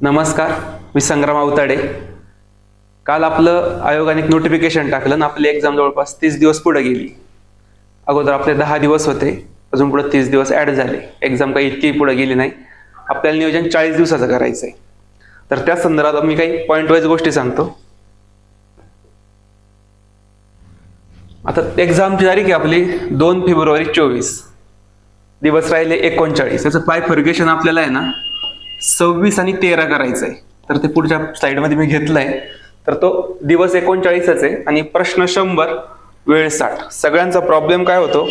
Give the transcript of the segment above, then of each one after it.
नमस्कार, मी संग्राम अवताडे. काल आपलं आयोगाने एक नोटिफिकेशन टाकलं आणि आपली एक्झाम जवळपास 30 दिवस पुढे गेली. अगोदर आपले 10 दिवस होते, अजून पुढे 30 दिवस ऍड झाले. एक्झाम काही इतकी पुढे गेली नाही. आपल्याला नियोजन 40 दिवसाचं करायचं आहे. तर त्या संदर्भात मी काही पॉइंट वाईज गोष्टी सांगतो. आता एक्झामची तारीख आहे आपली 2 फेब्रुवारी 24. दिवस राहिले 39. त्याचं बायफर्गेशन आपल्याला आहे ना 26 आणि 13 करायचं आहे. तर ते पुढच्या स्लाइडमध्ये मी घेतलंय. तर तो दिवस 39च आहे आणि प्रश्न 100, वेळ 60. सगळ्यांचा प्रॉब्लेम काय होतो?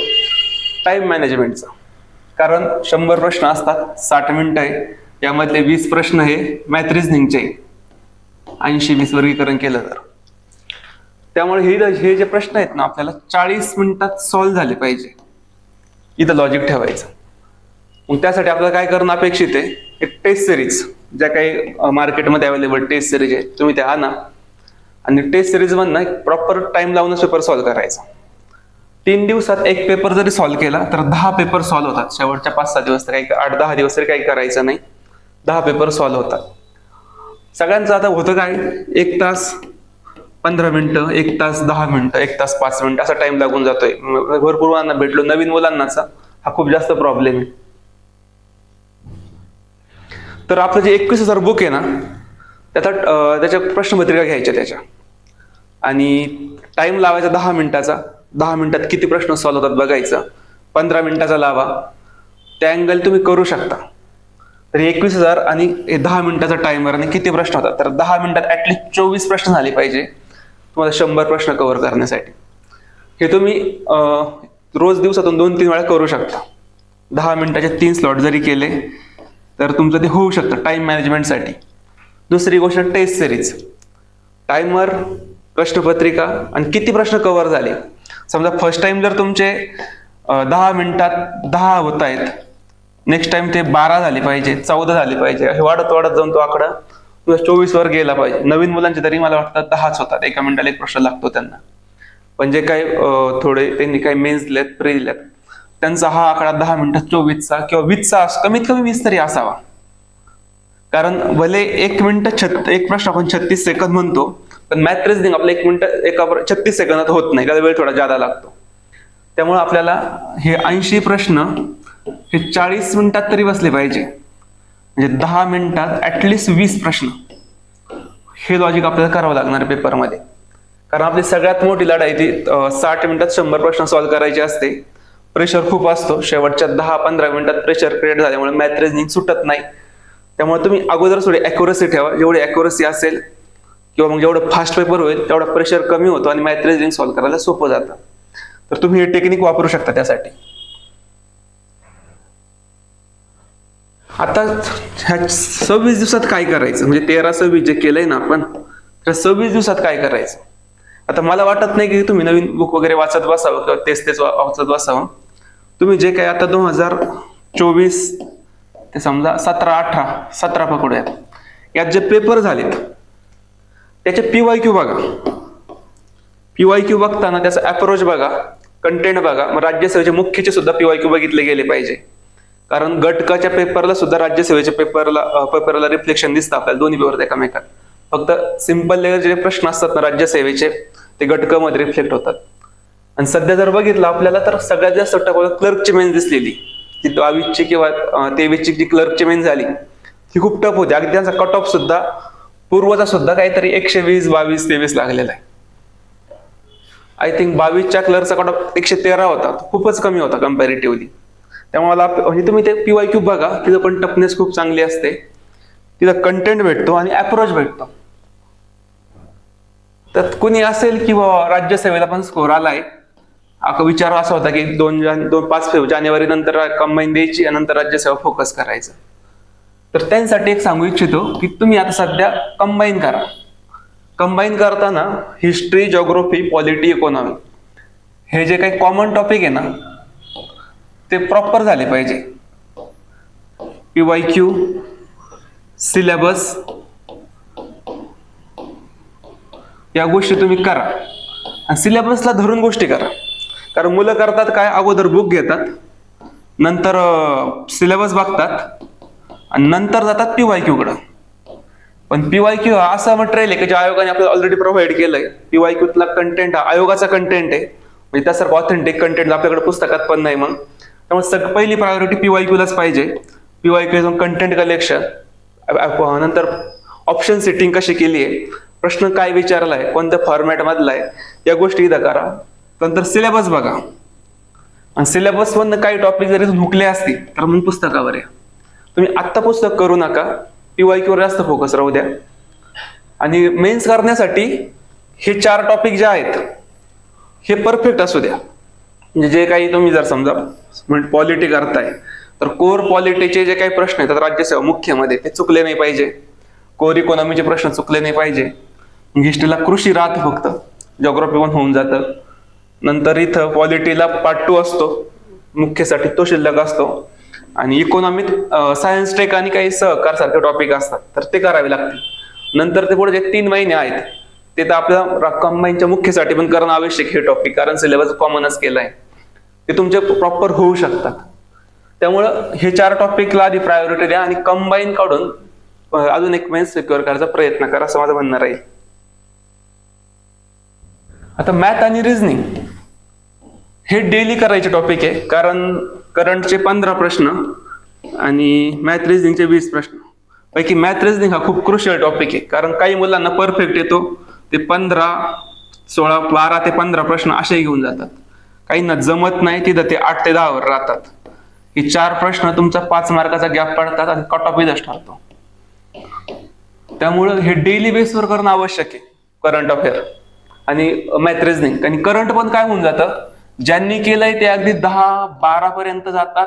टाइम मॅनेजमेंटचा. कारण 100 प्रश्न असतात, 60 मिनिटं आहे. यामधले 20 प्रश्न हे मॅथ रिझनिंगचे 80-20 वर्गीकरण केलं तर. त्यामुळे हे जे प्रश्न आहेत ना आपल्याला 40 मिनिटात सॉल्व्ह झाले पाहिजे. इथं लॉजिक ठेवायचं. मग त्यासाठी आपल्याला काय करणं अपेक्षित आहे? एक टेस्ट सिरीज, ज्या काही मार्केटमध्ये अवेलेबल टेस्ट सिरीज आहे, तुम्ही त्या आणा आणि टेस्ट सिरीज मधनं एक प्रॉपर टाइम लावूनच पेपर सॉल्व्ह करायचा. 3 दिवसात एक पेपर जरी सॉल्व्ह केला तर 10 पेपर सॉल्व्ह होतात. शेवटच्या 5-6 दिवस तर काही 8-10 दिवस तरी काही करायचं नाही, 10 पेपर सॉल्व्ह होतात. सगळ्यांचं आता होतं काय, 1 तास 15 मिनिटं, 1 तास 10 मिनिटं, 1 तास 5 मिनिटं असा टाइम लागून जातोय. भरपूर मुलांना भेटलो, नवीन मुलांनाचा हा खूप जास्त प्रॉब्लेम आहे. तर आपलं जे 21,000 बुक आहे ना, त्याच्या प्रश्नपत्रिका घ्यायच्या त्याच्या आणि टाइम लावायचा 10 मिनिटाचा. 10 मिनिटात किती प्रश्न सॉल्व्ह होतात बघायचं. 15 मिनिटाचा लावा, त्या अँगल तुम्ही करू शकता. तर 21,000 आणि 10 मिनिटाचा टाइमर आणि किती प्रश्न होतात? तर 10 मिनिटात ऍटलीस्ट 24 प्रश्न झाले पाहिजे तुम्हाला 100 प्रश्न कव्हर करण्यासाठी. हे तुम्ही रोज दिवसातून 2-3 वेळा करू शकता. 10 मिनिटाचे 3 स्लॉट जरी केले तर तुमचं ते होऊ शकतं टाइम मॅनेजमेंटसाठी. दुसरी गोष्ट टेस्ट सिरीज, टायमर, प्रश्नपत्रिका आणि किती प्रश्न कव्हर झाले. समजा फर्स्ट टाइम जर तुमचे 10 मिनिटात 10 होत आहेत, नेक्स्ट टाइम ते 12 झाले पाहिजे, 14 झाले पाहिजे. हे वाढत वाढत जाऊन तो आकडा 24 वर गेला पाहिजे. नवीन मुलांचे तरी मला वाटतं 10च होतात, एका मिनिटाला एक प्रश्न लागतो त्यांना. पण जे काही थोडे त्यांनी काही मेन्स दिलेत, प्री दिलेत, त्यांचा हा आकडा 10 मिनिटात 24चा किंवा 20चा, कमीत कमी 20 तरी असावा. कारण भले 1 मिनिट एक प्रश्न आपण 36 सेकंद म्हणतो, पण मॅथ रिझनिंग आपलं 1 मिनिट 36 सेकंदात होत नाही, त्याला वेळ थोडा जादा लागतो. त्यामुळे आपल्याला हे 80 प्रश्न हे 40 मिनिटात तरी बसले पाहिजे. म्हणजे 10 मिनिटात ऍटलिस्ट 20 प्रश्न. हे लॉजिक आपल्याला करावं लागणार पेपरमध्ये. कारण आपली सगळ्यात मोठी लढाई ती 60 मिनिटात 100 प्रश्न सॉल्व्ह करायचे असते. प्रेशर खूप असतो. शेवटच्या 10-15 मिनिटात प्रेशर क्रिएट झाल्यामुळे मॅथ रिझनिंग सुटत नाही. त्यामुळे तुम्ही अगोदर थोडी अॅक्युरसी ठेवा. जेवढी अॅक्युरसी असेल किंवा मग जेवढं फास्ट पेपर होईल तेवढा प्रेशर कमी होतो आणि मॅथ रिझनिंग सॉल्व्ह करायला सोपं जातं. तर तुम्ही हे टेक्निक वापरू शकता त्यासाठी. आता ह्या 26 दिवसात काय करायचं, म्हणजे 13-26 जे केलंय ना आपण, त्या 26 दिवसात काय करायचं. आता मला वाटत नाही की तुम्ही नवीन बुक वगैरे वाचत बसावं किंवा तेच वाचत बसावं. तुम्ही जे काही आता 2024 ते समजा 17-18 पकडूयात, यात जे पेपर झालेत त्याचे PYQ बघा. PYQ बघताना त्याचा अप्रोच बघा, कंटेंट बघा. मग राज्यसेवेचे मुख्यचे सुद्धा PYQ बघितले गेले पाहिजे. कारण गटकाच्या पेपरला सुद्धा राज्यसेवेच्या पेपरला रिफ्लेक्शन दिसतं आपल्याला दोन्ही पेपर एकामेकात. फक्त सिंपल लेवलचे जे प्रश्न असतात ना राज्यसेवेचे, ते गटकामध्ये रिफ्लेक्ट होतात. आणि सध्या जर बघितलं आपल्याला तर सगळ्यात जास्त टक्के क्लर्कची मेन्स दिसलेली, ती 22ची किंवा 23ची जी क्लर्कची मेन्स झाली ती खूप टफ होती. अगदी त्यांचा कट ऑफ सुद्धा पूर्वचा सुद्धा काहीतरी 120, 22, 23 लागलेला आहे. आय थिंक 22च्या क्लर्कचा कट ऑफ 113 होता, खूपच कमी होता कम्पॅरेटिव्हली. त्यामुळे मला म्हणजे तुम्ही ते PYQ बघा, तिथं पण टफनेस खूप चांगली असते, तिथं कंटेंट भेटतो आणि अप्रोच भेटतो. तर कुणी असेल की राज्यसेवेला पण स्कोर आलाय, विचार असा होता की 5 जानेवारी नंतर कंबाईन द्यायची आणि नंतर राज्यसेवा फोकस करायचं. तर त्यांसाठी एक सांगू इच्छितो की तुम्ही आता सध्या कंबाईन करा. कंबाईन करताना हिस्ट्री, जिओग्राफी, पॉलिटी, इकॉनॉमी हे जे काही कॉमन टॉपिक आहे ना ते प्रॉपर झाले पाहिजे. PYQ, सिलेबस या गोष्टी तुम्ही करा आणि सिलेबसला धरून गोष्टी करा. कारण मुलं करतात काय, अगोदर बुक घेतात, नंतर सिलेबस बघतात आणि नंतर जातात PYQ कडं. पण PYQ हा असा मटेरियल आहे की ज्या आयोगाने आपल्याला ऑलरेडी प्रोव्हाइड केलंय. PYQतला कंटेंट हा आयोगाचा कंटेंट आहे, म्हणजे त्यासारखं ऑथेंटिक कंटेंट आपल्याकडे पुस्तकात पण नाही. मग त्यामुळे पहिली प्रायोरिटी PYQलाच पाहिजे. PYQ कंटेंट कलेक्शन, नंतर ऑप्शन सेटिंग कशी केली आहे, प्रश्न काय विचारलाय, कोणत्या फॉर्मॅट मधला आहे, या गोष्टी इथं करा. नंतर सिलेबस बघा, आणि सिलेबस मधनं काही टॉपिक जरी हुकले असतील तर मग पुस्तकावर या. तुम्ही आत्ता पुस्तक करू नका, PYQ वर जास्त फोकस राहू द्या. आणि मेन्स करण्यासाठी हे 4 टॉपिक जे आहेत हे परफेक्ट असू द्या. म्हणजे जे काही तुम्ही जर समजा पॉलिटी करताय तर कोर पॉलिटीचे जे काही प्रश्न आहेत राज्यसेवा मुख्यमध्ये ते चुकले नाही पाहिजे. कोर इकॉनॉमीचे प्रश्न चुकले नाही पाहिजे. हिस्ट्रीला कृषी राहत फक्त, जॉग्राफी पण होऊन जातं. नंतर इथं पॉलिटीला पार्ट 2 असतो मुख्यसाठी, तो शिल्लक असतो. आणि इकॉनॉमिक सायन्स टेक आणि काही सहकार सारखे टॉपिक असतात तर ते करावे लागतील. नंतर ते पुढे जे 3 महिने आहेत ते तर आपल्या कंबाईनच्या मुख्यसाठी पण करणं आवश्यक हे टॉपिक, कारण सिलेबस कॉमनच केलाय, ते तुमचे प्रॉपर होऊ शकतात. त्यामुळं हे 4 टॉपिकला आधी प्रायोरिटी द्या आणि कंबाईन काढून अजून एक मेन्स सिक्युअर करायचा प्रयत्न करा, असं माझं म्हणणं राहील. आता मॅथ आणि रिझनिंग हे डेली करायचे टॉपिक आहे, कारण करंटचे 15 प्रश्न आणि मॅथ रिझनिंगचे 20 प्रश्न पैकी मॅथ रिझनिंग हा खूप क्रुशियल टॉपिक आहे. कारण काही मुलांना परफेक्ट येतो, ते 15, 16, 12 ते 15 प्रश्न असे घेऊन जातात. काहींना जमत नाही, तिथं ते 8 ते 10 वर राहतात. हे 4 प्रश्न तुमचा 5 मार्काचा गॅप पडतात आणि कट ऑफ इथंच ठरतो. त्यामुळं हे डेली बेसवर करणं आवश्यक आहे, करंट अफेअर आणि मॅथ रिझनिंग. आणि करंट पण काय होऊन जातं, ज्यांनी केलंय ते अगदी 10-12 पर्यंत जातात,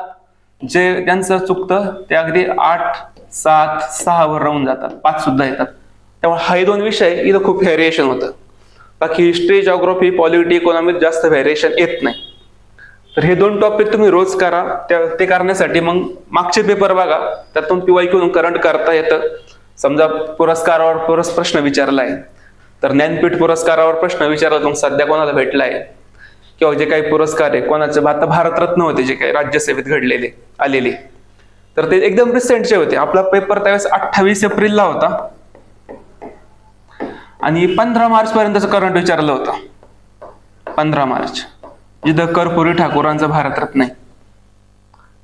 जे त्यांचं चुकतं ते अगदी 8, 7, 6 वर राहून जातात, 5 सुद्धा येतात. त्यामुळे हे 2 विषय इथं खूप व्हेरिएशन होतं. बाकी हिस्ट्री, जॉग्राफी, पॉलिटी, इकॉनॉमीत जास्त व्हेरिएशन येत नाही. तर हे 2 टॉपिक तुम्ही रोज करा. ते करण्यासाठी मग मागचे पेपर बघा, त्यातून PYQ करंट करता येतं. समजा पुरस्कारावर प्रश्न विचारलाय तर ज्ञानपीठ पुरस्कारावर प्रश्न विचारला तो सध्या कोणाला भेटलाय, किंवा जे काही पुरस्कार आहे कोणाचे आता भारतरत्न होते जे काही राज्यसेवेत घडलेले आलेले, तर ते एकदम रिसेंटचे होते. आपला पेपर त्यावेळेस 28 एप्रिलला होता आणि 15 मार्च पर्यंतचं करंट विचारलं होतं. 15 मार्च, जिथं कर्पूरी ठाकूरांचं भारतरत्न आहे.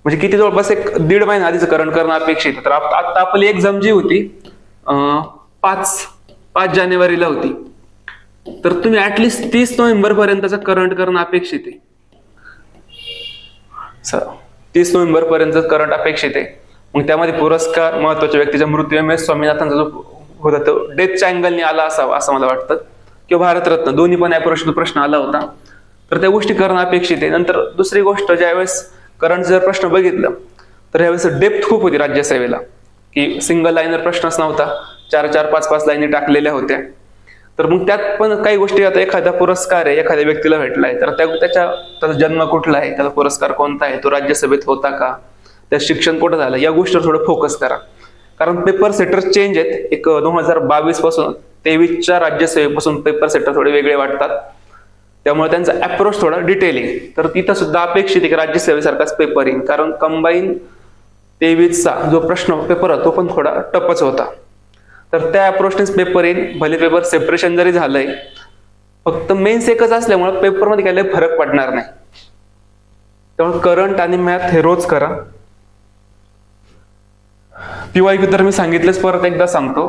म्हणजे किती जवळपास 1-1.5 महिना आधीचं करंट करणं अपेक्षित आहे. तर आता आपली एक्झाम जी होती 5 जानेवारीला होती, तर तुम्ही ऍटलिस्ट 30 नोव्हेंबर पर्यंतचं करंट करणं अपेक्षित आहे. 30 नोव्हेंबर पर्यंत करंट अपेक्षित आहे. मग त्यामध्ये पुरस्कार, महत्वाच्या व्यक्तीचा मृत्यू, MS स्वामीनाथनचा जो होता तो डेथच्या अँगलने आला असावा असं मला वाटतं, किंवा भारतरत्न, दोन्ही पण अप्रोच प्रश्न आला होता. तर त्या गोष्टी करणं अपेक्षित आहे. नंतर दुसरी गोष्ट, ज्यावेळेस करंट जर प्रश्न बघितलं तर यावेळेस डेप्थ खूप होती राज्यसेवेला, की सिंगल लाईनर प्रश्नच नव्हता, 4-4, 5-5 लाईनी टाकलेल्या होत्या. तर मग त्यात पण काही गोष्टी, आता एखादा पुरस्कार आहे एखाद्या व्यक्तीला भेटलाय तर त्याचा जन्म कुठला आहे, त्याचा पुरस्कार कोणता आहे, तो राज्यसभेत होता का, त्या शिक्षण कुठं झालं, या गोष्टीवर थोडं फोकस करा. कारण पेपर सेटर चेंज आहेत. एक 2022 पासून 23च्या राज्यसेवेपासून पेपर सेटर थोडे वेगळे वाटतात, त्यामुळे त्यांचा अप्रोच थोडा डिटेल आहे. तर तिथं सुद्धा अपेक्षित आहे की राज्यसेवेसारखाच पेपर येईल, कारण कंबाईन 23चा जो प्रश्न पेपर होता तो पण थोडा टफच होता. तर त्या अप्रोचनेच पेपर येईल. भले पेपर सेपरेशन जरी झालंय, फक्त मेन्स एकच असल्यामुळे पेपरमध्ये काही फरक पडणार नाही. त्यामुळे करंट आणि मॅथ हे रोज करा. PYQ तर मी सांगितलंच, परत एकदा सांगतो,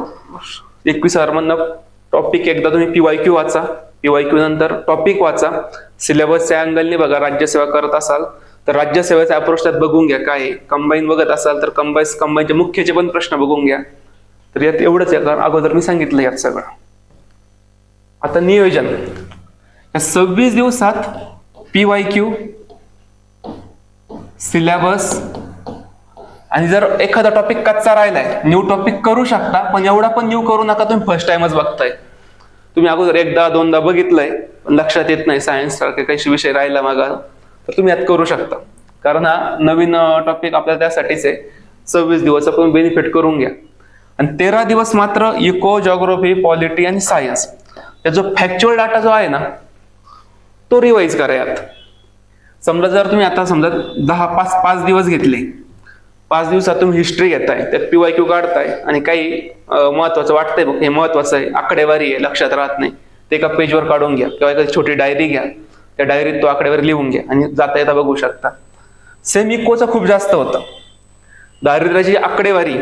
21,000 मधनं टॉपिक एकदा तुम्ही PYQ वाचा, PYQ नंतर टॉपिक वाचा, सिलेबसच्या अँगलने बघा. राज्यसेवा करत असाल तर राज्यसेवेचा अप्रोच त्यात बघून घ्या काय आहे. कंबाईन बघत असाल तर कंबाईनचे मुख्यचे पण प्रश्न बघून घ्या. तर यात एवढंच आहे, कारण अगोदर मी सांगितलं यात सगळं. आता नियोजन, या 26 दिवसात PYQ, सिलेबस, आणि जर एखादा टॉपिक कच्चा राहिलाय, न्यू टॉपिक करू शकता, पण एवढा पण न्यू करू नका तुम्ही फर्स्ट टाइमच बघताय. तुम्ही अगोदर 1-2दा बघितलंय पण लक्षात येत नाही, सायन्स सारखे काही विषय राहिला मागा, तर तुम्ही यात करू शकता. कारण हा नवीन टॉपिक आपल्याला त्यासाठीच आहे. 26 दिवस आपण बेनिफिट करून घ्या. आणि 13 दिवस मात्र इको, जॉग्राफी, पॉलिटी आणि सायन्स या जो फॅक्च्युअल डाटा जो आहे ना तो रिवाइज करा यात. समजा जर तुम्ही आता समजा 5 दिवस घेतले 5 दिवसात तुम्ही हिस्ट्री घेताय, त्यात PYQ काढताय आणि काही महत्वाचं वाटतंय बघ हे महत्वाचं आहे, आकडेवारी आहे, लक्षात राहत नाही, ते एका पेजवर काढून घ्या किंवा एखादी छोटी डायरी घ्या, त्या डायरीत तो आकडेवारी लिहून घ्या आणि जाता येता बघू शकता. सेम इकोचा खूप जास्त होता. दारिद्र्याची आकडेवारी,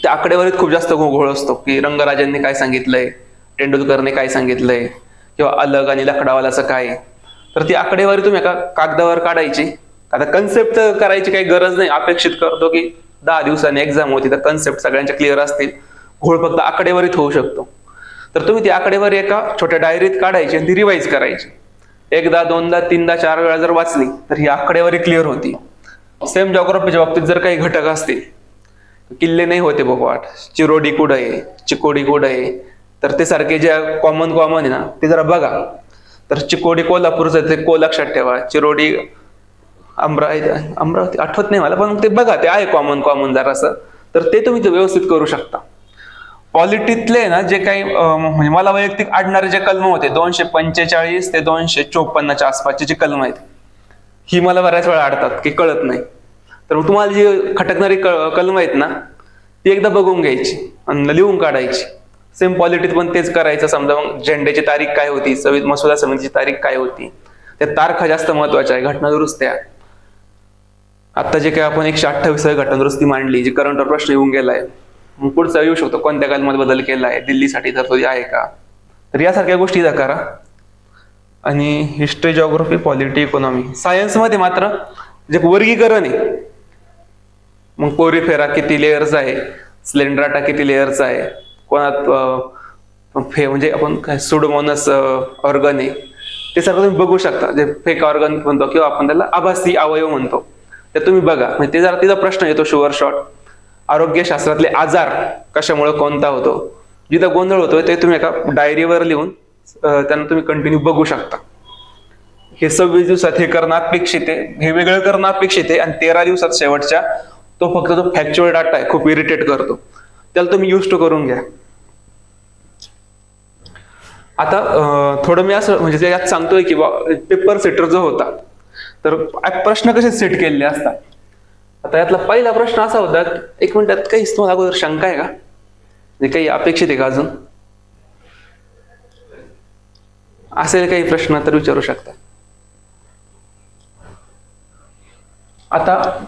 त्या आकडेवारीत खूप जास्त घोळ असतो की रंगराजांनी काय सांगितलंय, तेंडुलकरने काय सांगितलंय किंवा अलग आणि लकडावालाचं काय. तर ती आकडेवारी तुम्ही एका कागदावर काढायची. आता कन्सेप्ट करायची काही गरज नाही, अपेक्षित करतो की 10 दिवसांनी एक्झाम होती तर कन्सेप्ट सगळ्यांच्या क्लिअर असतील, घोळ फक्त आकडेवारीत होऊ शकतो. तर तुम्ही ती आकडेवारी एका छोट्या डायरीत काढायची आणि ती रिवाइज करायची. एकदा, दोनदा, तीनदा, 4 वेळा जर वाचली तर ही आकडेवारी क्लिअर होती. सेम जॉग्राफीच्या बाबतीत जर काही घटक असतील, किल्ले नाही होते बोगवाट, चिरोडी कुठं आहे, चिकोडी कुठं आहे, तर ते सारखे जे कॉमन आहे ना ते जरा बघा. तर चिकोडी कोल्हापूरचं ते लक्षात ठेवा, चिरोडी अमरावती आठवत नाही मला, पण ते बघा, ते आहे कॉमन जरासं, तर ते तुम्ही ते व्यवस्थित करू शकता. पॉलिटीतले ना जे काही म्हणजे मला वैयक्तिक आढळणारे जे कलम होते 245 ते 254च्या आसपासचे जे कलम आहेत, ही मला बऱ्याच वेळा अडतात की कळत नाही. तर तुम्हाला जी खटकणारी कलम आहेत ना ती एकदा बघून घ्यायची आणि लिहून काढायची. सेम पॉलिटीत पण तेच करायचं. समजा मग झेंड्याची तारीख काय होती, मसुदा समितीची तारीख काय होती, त्या तारखा जास्त महत्वाच्या आहे. घटना दुरुस्त्या, आता जे काही आपण 128 घटना दुरुस्ती मांडली, जी करंटवर प्रश्न येऊन गेलाय, मग पुढचा येऊ शकतो कोणत्या कलमात बदल केलाय, दिल्लीसाठी तरतुदी आहे का. तर यासारख्या गोष्टी करा. आणि हिस्ट्री, जॉग्राफी, पॉलिटी, इकॉनॉमी, सायन्समध्ये मात्र जे वर्गीकरण आहे, मग पोरीफेरा किती लेयर्स आहे, स्लेंड्राटा किती लेयर्स आहे, कोणात म्हणजे आपण काय सुडोमोनस ऑर्गन आहे, ते सगळं तुम्ही बघू शकता. जे फेक ऑर्गन म्हणतो किंवा आपण त्याला आभासी अवयव म्हणतो, ते तुम्ही बघा. म्हणजे ते जरा तिचा प्रश्न येतो शुअर शॉट. आरोग्यशास्त्रातले आजार कशामुळे कोणता होतो, जिथं गोंधळ होतोय ते तुम्ही एका डायरीवर लिहून त्यांना तुम्ही कंटिन्यू बघू शकता. हे 26 दिवसात हे करणं अपेक्षित आहे, हे वेगळं करणं अपेक्षित आहे, आणि 13 दिवसात शेवटच्या तो फक्त तो फॅक्च्युअल डाटा आहे, खूप इरिटेट करतो, त्याला तुम्ही यूज टू करून घ्या. आता थोडं मी असं म्हणजे यात सांगतोय की पेपर सेटर जो होता, तर प्रश्न कसे सेट केलेले असतात. आता यातला पहिला प्रश्न असा होता, 1 मिनिटात काही तुम्हाला अगोदर शंका आहे का, म्हणजे काही अपेक्षित आहे का अजून असेल काही प्रश्न तर विचारू शकता. आता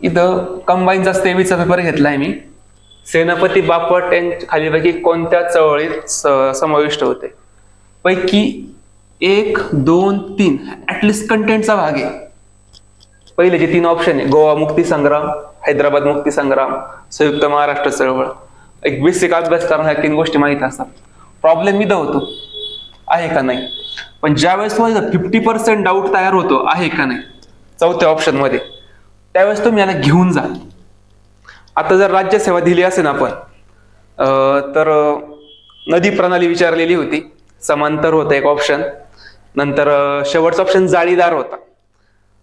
इथं कंबाईनचा 23चा पेपर घेतलाय मी. सेनापती बापट यांच्या खालीपैकी कोणत्या चळवळीत समाविष्ट होते, पैकी 1, 2, 3 ऍटलिस्ट कंटेंटचा भाग आहे. पहिले जे 3 ऑप्शन आहे, गोवा मुक्ती संग्राम, हैदराबाद मुक्ती संग्राम, संयुक्त महाराष्ट्र चळवळ, एक बेसिक अभ्यास करून ह्या 3 गोष्टी माहित असतात. प्रॉब्लेम इथं होतो आहे का नाही, पण ज्यावेळेस तुम्हाला 50% डाऊट तयार होतो आहे का नाही चौथ्या ऑप्शन मध्ये, त्यावेळेस तुम्ही याला घेऊन जा. आता जर राज्यसेवा दिली असेल आपण तर नदी प्रणाली विचारलेली होती, समांतर होता एक ऑप्शन, नंतर शेवटचा ऑप्शन जाळीदार होता.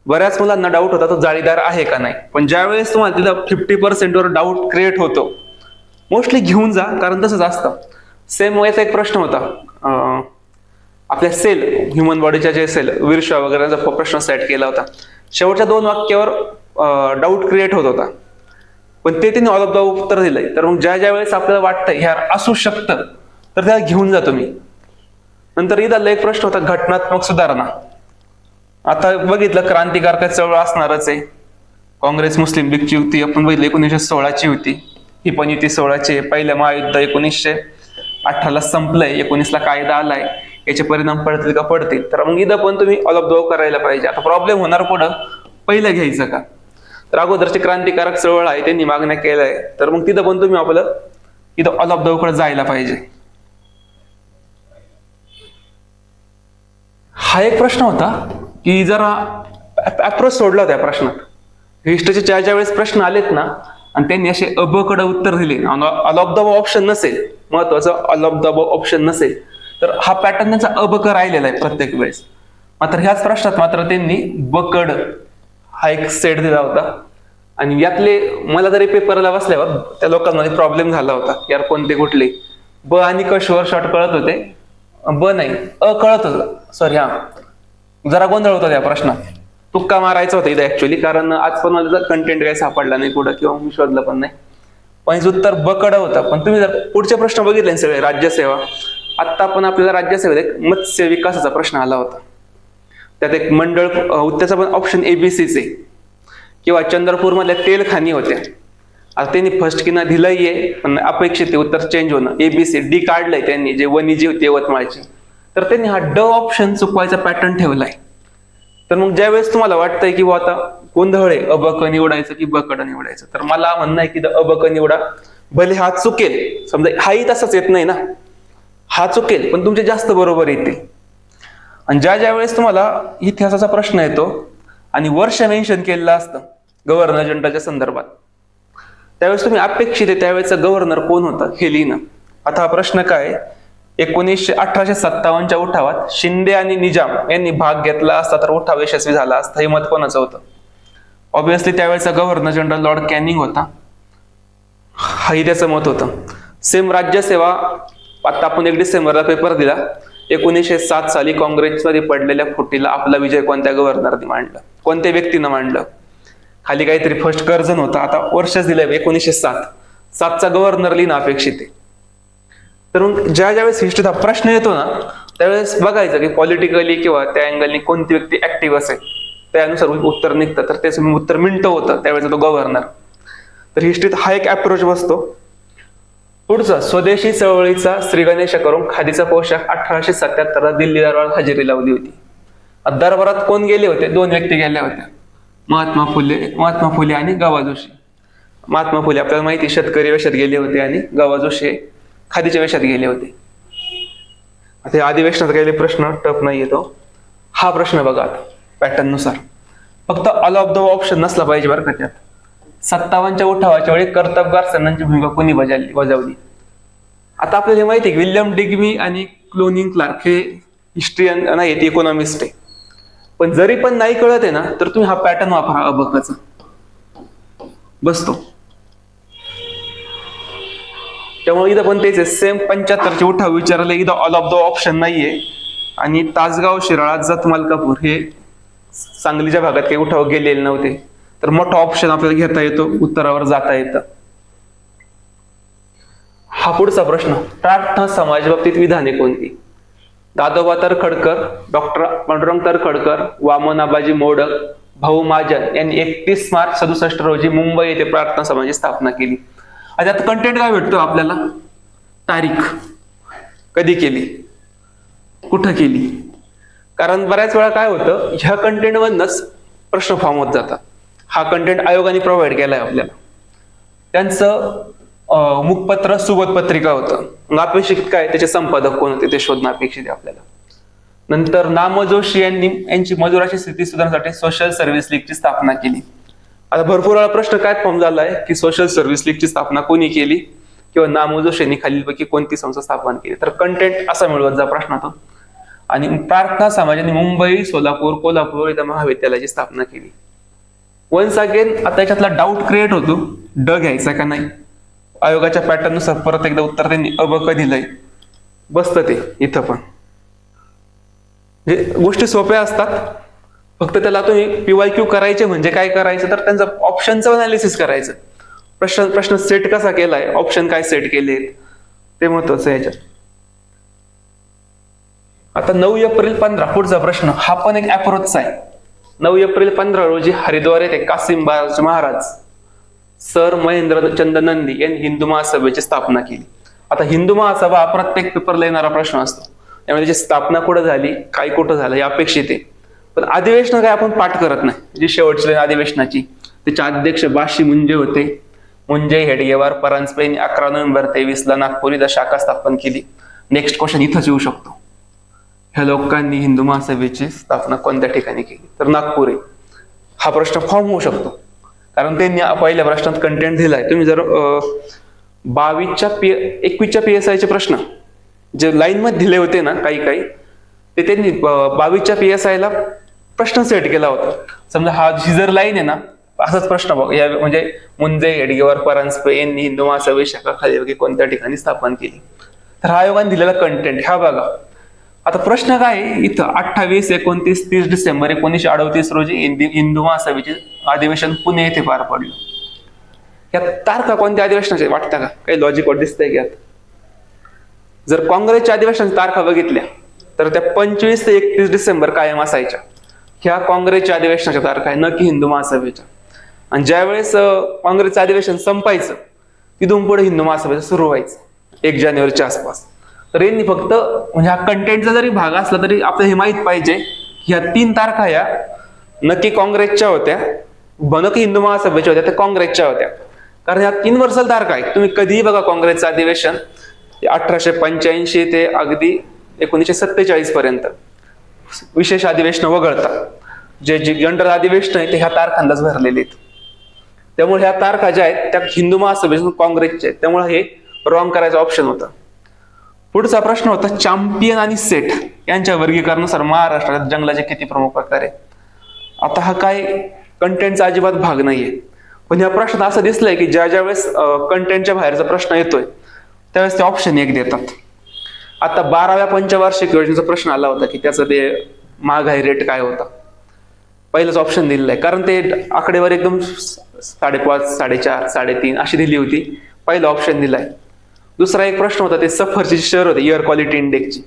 बऱ्याच मुलांना डाऊट होता तो जाळीदार आहे का नाही, पण ज्यावेळेस तुम्हाला तिथं 50% वर डाऊट क्रिएट होतो मोस्टली घेऊन जा, कारण तसंच असतं. सेम वयाचा एक प्रश्न होता आपल्या सेल, ह्युमन बॉडीच्या जे सेल, विरशा वगैरेचा प्रश्न सेट केला होता. शेवटच्या 2 वाक्यावर डाऊट क्रिएट होत होता, पण ते त्यांनी ऑल ऑफ द उत्तर दिलंय. तर मग ज्या वेळेस आपल्याला वाटतं ह्या असू शकतं तर त्याला घेऊन जा तुम्ही. नंतर इथला एक प्रश्न होता घटनात्मक सुधारणा. आता बघितलं क्रांतिकारक चळवळ असणारच आहे. काँग्रेस मुस्लिम लीगची युती आपण बघितलं 1916ची होती, ही पण युती 16ची. पहिलं महायुद्ध 1918ला संपलंय, 19ला कायदा आलाय, याचे परिणाम पडतील का पडतील. तर मग इथं पण तुम्ही ऑल ऑफ द करायला पाहिजे. आता प्रॉब्लेम होणार पुढं पहिलं घ्यायचं का, तर अगोदरची क्रांतिकारक चळवळ आहे त्यांनी मागण्या केल्याय, तर मग तिथं पण तुम्ही आपलं इथं ऑल ऑफ द कडे जायला पाहिजे. हा एक प्रश्न होता की जरा अप्रोच सोडला होता या प्रश्नात. हिस्ट्रीचे ज्या वेळेस प्रश्न आलेत ना आणि त्यांनी असे अबकडे उत्तर दिले, ऑल ऑफ द ऑप्शन नसेल, महत्वाचं ऑल ऑफ द ऑप्शन नसेल, तर हा पॅटर्न त्यांचा अबक राहिलेला आहे प्रत्येक वेळेस. मात्र ह्याच प्रश्नात मात्र त्यांनी बकड हा एक सेट दिला होता, आणि यातले मला जरी पेपरला बसल्यावर त्या लोकांमध्ये प्रॉब्लेम झाला होता, यार कोणते कुठले ब आणि क शुअर शॉर्ट कळत होते, ब नाही अ कळत होतं, सॉरी हा जरा गोंधळ होता त्या प्रश्नात. तुक्का मारायचा होता इथं ऍक्च्युअली, कारण आज पण मला कंटेंट काही सापडला नाही कुठं किंवा मी शोधलं पण नाही. पण याचं उत्तर बकड होतं. पण तुम्ही जर पुढचे प्रश्न बघितले सगळे राज्यसेवा, आत्ता पण आपल्याला राज्यसेवेत एक मत्स्य विकासाचा प्रश्न आला होता. त्यात एक मंडळ त्याचा पण ऑप्शन एबीसीचे, किंवा चंद्रपूर मधल्या तेल खाणी होत्या. आता त्यांनी फर्स्ट किंवा दिलंही आहे, पण अपेक्षित उत्तर चेंज होणं. एबीसी डी काढलंय त्यांनी, जे वनिजी होती यवतमाळची, तर त्यांनी हा ड ऑप्शन चुकवायचा पॅटर्न ठेवलाय. तर मग ज्यावेळेस तुम्हाला वाटतंय की आता गोंधळ आहे, अबक निवडायचं की बकड निवडायचं, तर मला म्हणणं आहे की अबक निवडा. भले हा चुकेल, समजा हाही तसाच येत नाही ना, हा चुकेल पण तुमचे जास्त बरोबर येतील. आणि ज्या वेळेस तुम्हाला इतिहासाचा प्रश्न येतो आणि वर्ष मेन्शन केलेलं असतं गव्हर्नर जनरलच्या संदर्भात, त्यावेळेस तुम्ही अपेक्षित आहे त्यावेळेचा गव्हर्नर कोण होता हे लिहिणं. आता हा प्रश्न काय, 1857च्या उठावात शिंदे आणि निजाम यांनी भाग घेतला असता तर उठाव यशस्वी झाला असता, हे मत कोणाचं होतं? ऑब्व्हियसली त्यावेळेचा गव्हर्नर जनरल लॉर्ड कॅनिंग होता, हाही त्याचं मत होतं. सेम राज्यसेवा, आता आपण 1 डिसेंबरला पेपर दिला, 1907 साली काँग्रेसमध्ये पडलेल्या फुटीला आपला विजय कोणत्या गव्हर्नरने मांडला, कोणत्या व्यक्तीनं मांडलं? खाली काहीतरी फर्स्ट कर्जन होता, आता वर्षच दिलंय 1907चा गव्हर्नर लिहिणं अपेक्षित आहे. तर मग ज्यावेळेस हिस्ट्रीचा प्रश्न येतो ना, त्यावेळेस बघायचं की पॉलिटिकली किंवा त्या अँगलनी कोणती व्यक्ती ऍक्टिव्ह असेल, त्यानुसार उत्तर निघतं. तर त्याचं उत्तर मिनिटं होतं त्यावेळेचा तो गव्हर्नर. तर हिस्ट्रीत हा एक अप्रोच बसतो. पुढचा, स्वदेशी चळवळीचा श्रीगणेश करून खादीचा पोशाख 1877 दिल्ली दरबारात हजेरी लावली होती. दरबारात कोण गेले होते? 2 व्यक्ती गेल्या होत्या, महात्मा फुले आणि गवा जोशी. महात्मा फुले आपल्याला माहिती शेतकरी वेशात गेले होते आणि गवा जोशी खादीच्या वेशात गेले होते. आता अधिवेशनात गेले प्रश्न टफ नाही येतो. हा प्रश्न बघा आता पॅटर्न नुसार, फक्त ऑल ऑफ द ऑप्शन नसला पाहिजे बरं का त्यात. 57च्या उठावाच्या वेळी कर्तबगार सैन्याची भूमिका कोणी बजावली? आता आपल्याला माहिती आहे की विल्यम डिग्मी आणि क्लोनिंग क्लार्क हे हिस्ट्रियन नाही, इकॉनॉमिस्ट आहे. पण जरी पण नाही कळत आहे ना, तर तुम्ही हा पॅटर्न वापरा, अबकाचा बसतो. त्यामुळे इथं पण तेच सेम 75चे उठाव विचारले, इथं ऑल ऑफ द ऑप्शन नाहीये. आणि तासगाव, शिराळा, जत, मलकापूर हे सांगलीच्या भागात काही उठाव गेलेले नव्हते, तर मोठा ऑप्शन आपल्याला घेता येतो, उत्तरावर जाता येतं. हा पुढचा प्रश्न, प्रार्थना समाज बाबतीत विधाने कोणती? दादोबा तरखडकर, डॉक्टर पांडुरंग तरखडकर, वामन आबाजी मोडक, भाऊ महाजन यांनी 31 मार्च 67 रोजी मुंबई येथे प्रार्थना समाजाची स्थापना केली. आता कंटेंट काय भेटतो आपल्याला? तारीख, कधी केली, कुठं केली. कारण बऱ्याच वेळा काय होतं, ह्या कंटेंट मधनच प्रश्न फॉर्म होत जातात. हा कंटेंट आयोगाने प्रोव्हाइड केलाय आपल्याला. त्यांचं मुखपत्र सुबोध पत्रिका होतं. मग अपेक्षित काय, त्याचे संपादक कोण होते ते शोधणं अपेक्षित आहे आपल्याला. नंतर नाम जोशी यांची मजुराची स्थिती सुधारण्यासाठी सोशल सर्व्हिस लीगची स्थापना केली. आता भरपूर वेळा प्रश्न काय फॉर्म झालाय की सोशल सर्व्हिस लीगची स्थापना कोणी केली किंवा नाम जोशींनी खालीलपैकी कोणती संस्था स्थापन केली. तर कंटेंट असा मिळवत जा प्रश्नातून. आणि प्रार्थना समाजाने मुंबई, सोलापूर, कोल्हापूर इथं महाविद्यालयाची स्थापना केली. वन्स अगेन आता याच्यातला डाऊट क्रिएट होतो, ड घ्यायचा का नाही. आयोगाच्या पॅटर्न नुसार परत एकदा उत्तर त्यांनी अबक दिलंय, बसतं ते इथं पण. गोष्टी सोप्या असतात, फक्त त्याला तुम्ही PYQ करायचे म्हणजे काय करायचं, तर त्यांचं ऑप्शनचं अनालिसिस करायचं. प्रश्न सेट कसा केलाय, ऑप्शन काय सेट केलेत, ते महत्वाचं आहे याच्यात. आता 9 एप्रिल 15 पुढचा प्रश्न, हा पण एक अप्रोचचा आहे. 9 एप्रिल 15 रोजी हरिद्वार येथे कासिम बाज महाराज, सर महेंद्रचंद नंदी यांनी हिंदू महासभेची स्थापना केली. आता हिंदू महासभा हा प्रत्येक पेपरला येणारा प्रश्न असतो, त्यामुळे त्याची स्थापना कुठं झाली, काय कुठं झालं हे अपेक्षित आहे. पण अधिवेशन काय आपण पाठ करत नाही. जी शेवटची अधिवेशनाची, त्याचे अध्यक्ष बाशी मुंजे होते. मुंजे, हेडगेवार, परांजपे यांनी 11 नोव्हेंबर 23 नागपूर इथं शाखा स्थापन केली. नेक्स्ट क्वेश्चन इथंच येऊ शकतो, ह्या लोकांनी हिंदू महासभेची स्थापना कोणत्या ठिकाणी केली, तर नागपूर आहे. हा प्रश्न फॉर्म होऊ शकतो, कारण त्यांनी पहिल्या प्रश्नात कंटेंट दिलाय. तुम्ही जर 21च्या PSI चे प्रश्न जे लाईन मध्ये दिले होते ना, काही ते त्यांनी 22च्या PSI ला प्रश्न सेट केला होता. समजा ही जर लाईन आहे ना, असाच प्रश्न बघ, या म्हणजे मुंजे, हेडगेवार, परांजपे यांनी हिंदू महासभेची शाखा खालीलपैकी कोणत्या ठिकाणी स्थापन केली. तर हा आयोगाने दिलेला कंटेंट हा बघा. आता प्रश्न काय आहे इथं, 28, 29, 30 डिसेंबर 1938 रोजी हिंदू महासभेचे अधिवेशन पुणे येथे पार पडलं. या तारखा कोणत्या अधिवेशनाचे वाटतं का? काही लॉजिक वाट दिसतंय की यात? जर काँग्रेसच्या अधिवेशनाच्या तारखा बघितल्या तर त्या 25 ते 31 डिसेंबर कायम असायच्या. ह्या काँग्रेसच्या अधिवेशनाच्या तारखा आहे, न की हिंदू महासभेच्या. आणि ज्यावेळेस काँग्रेसचं अधिवेशन संपायचं तिथून पुढे हिंदू महासभेचं सुरू व्हायचं 1 जानेवारीच्या आसपास. तर यांनी फक्त म्हणजे हा कंटेंटचा जरी भाग असला तरी आपल्याला हे माहित पाहिजे की ह्या 3 तारखा या नक्की काँग्रेसच्या होत्या, नक्की हिंदू महासभेच्या होत्या, त्या काँग्रेसच्या होत्या. कारण ह्या 3 वर्षाला तारखा आहे. तुम्ही कधीही बघा काँग्रेसचं अधिवेशन 1885 ते अगदी 1947 पर्यंत विशेष अधिवेशन वगळता जे जनरल अधिवेशन आहे ते ह्या तारखांनाच भरलेले आहेत. त्यामुळे ह्या तारखा ज्या आहेत त्या हिंदू महासभेतून काँग्रेसच्या आहेत. त्यामुळे हे रॉंग करायचं ऑप्शन होतं. पुढचा प्रश्न होता चॅम्पियन आणि सेट यांच्या वर्गीकरणानुसार महाराष्ट्रात जंगलाचे किती प्रमुख प्रकार आहेत. आता हा काय कंटेंटचा अजिबात भाग नाहीये, पण या प्रश्नात असं दिसलंय की ज्या वेळेस कंटेंटच्या बाहेरचा प्रश्न येतोय त्यावेळेस ते ऑप्शन 1 देतात. आता 12व्या पंचवार्षिक योजनेचा प्रश्न आला होता की त्याचं ते महागाई रेट काय होता. पहिलंच ऑप्शन दिलेलं आहे, कारण ते आकडेवारी एकदम 5.5, 4.5, 3.5 अशी दिली होती. पहिलं ऑप्शन दिलाय. दुसरा एक प्रश्न होता ते सफरची शहर होते एअर क्वालिटी इंडेक्सची.